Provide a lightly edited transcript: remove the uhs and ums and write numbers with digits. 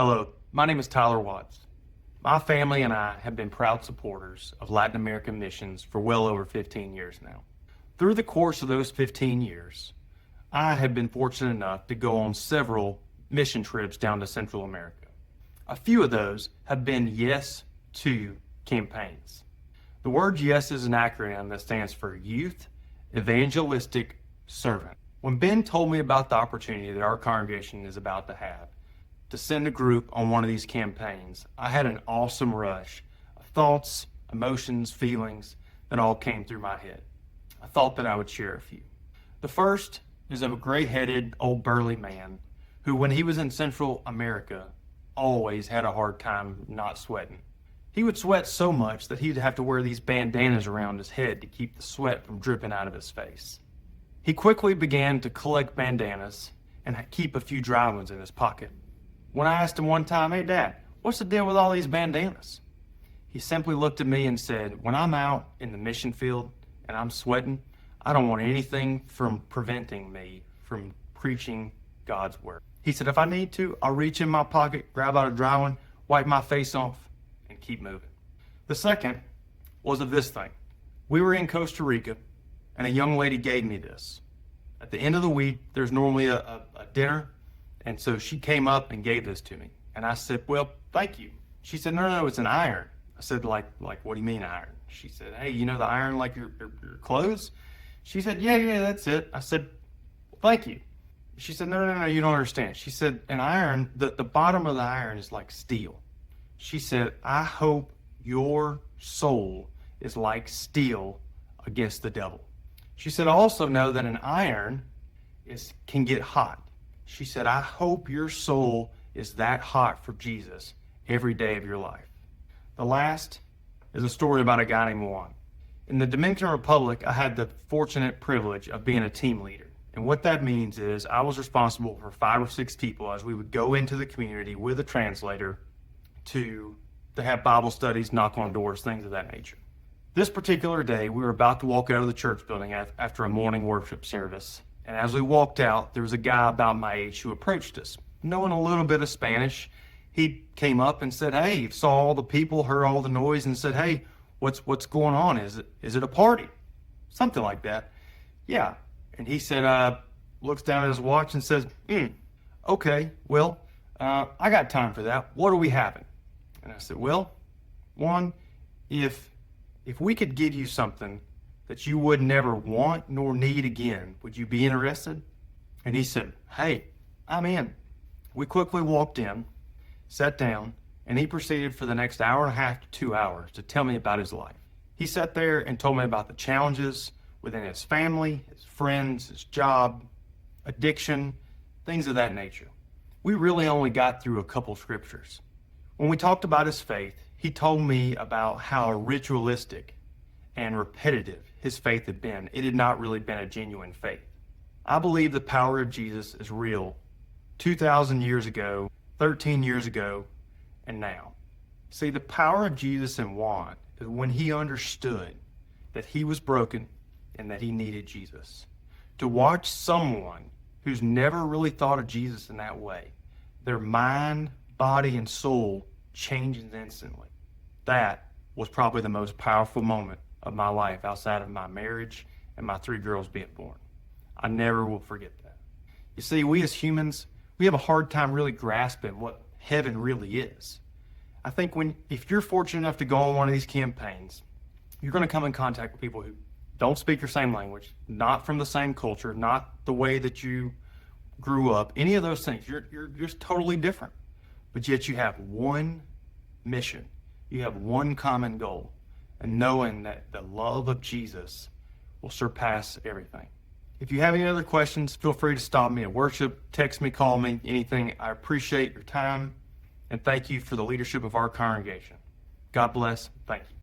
Hello, my name is Tyler Watts. My family and I have been proud supporters of Latin American missions for well over 15 years now. Through the course of those 15 years, I have been fortunate enough to go on several mission trips down to Central America. A few of those have been Yes to campaigns. The word YES is an acronym that stands for Youth Evangelistic Servant. When Ben told me about the opportunity that our congregation is about to have to send a group on one of these campaigns, I had an awesome rush of thoughts, emotions, feelings that all came through my head. I thought that I would share a few. The first is of a gray-headed, old burly man who, when he was in Central America, always had a hard time not sweating. He would sweat so much that he'd have to wear these bandanas around his head to keep the sweat from dripping out of his face. He quickly began to collect bandanas and keep a few dry ones in his pocket. When I asked him one time, "Hey Dad, what's the deal with all these bandanas?" He simply looked at me and said, "When I'm out in the mission field and I'm sweating, I don't want anything from preventing me from preaching God's word." He said, "If I need to, I'll reach in my pocket, grab out a dry one, wipe my face off, and keep moving." The second was of this thing. We were in Costa Rica, and a young lady gave me this. At the end of the week, there's normally a dinner, and so she came up and gave this to me. And I said, "Well, thank you." She said, No, it's an iron." I said, like, what do you mean iron? She said, "Hey, you know the iron like your clothes?" She said, yeah, that's it. I said, "Well, thank you." She said, No, you don't understand. She said, an iron, the bottom of the iron is like steel. She said, "I hope your soul is like steel against the devil." She said, "I also know that an iron can get hot." She said, "I hope your soul is that hot for Jesus every day of your life." The last is a story about a guy named Juan. In the Dominican Republic, I had the fortunate privilege of being a team leader. And what that means is I was responsible for 5 or 6 people as we would go into the community with a translator to have Bible studies, knock on doors, things of that nature. This particular day, we were about to walk out of the church building after a morning worship service. And as we walked out, there was a guy about my age who approached us. Knowing a little bit of Spanish, he came up and said, "Hey," saw all the people, heard all the noise, and said, "Hey, what's going on? Is it a party?" Something like that. "Yeah." And he said, looks down at his watch and says, "Okay, well, I got time for that. What are we having?" And I said, "Well, Juan, if we could give you something that you would never want nor need again, would you be interested?" And he said, "Hey, I'm in." We quickly walked in, sat down, and he proceeded for the next hour and a half to 2 hours to tell me about his life. He sat there and told me about the challenges within his family, his friends, his job, addiction, things of that nature. We really only got through a couple scriptures. When we talked about his faith, he told me about how ritualistic and repetitive his faith had been. It had not really been a genuine faith. I believe the power of Jesus is real 2,000 years ago, 13 years ago, and now. See, the power of Jesus in Juan is when he understood that he was broken and that he needed Jesus. To watch someone who's never really thought of Jesus in that way, their mind, body, and soul changes instantly. That was probably the most powerful moment of my life outside of my marriage and my 3 girls being born. I never will forget that. You see, we as humans, we have a hard time really grasping what heaven really is. I think if you're fortunate enough to go on one of these campaigns, you're going to come in contact with people who don't speak your same language, not from the same culture, not the way that you grew up, any of those things. You're just totally different. But yet you have one mission. You have one common goal, and knowing that the love of Jesus will surpass everything. If you have any other questions, feel free to stop me at worship, text me, call me, anything. I appreciate your time, and thank you for the leadership of our congregation. God bless. Thank you.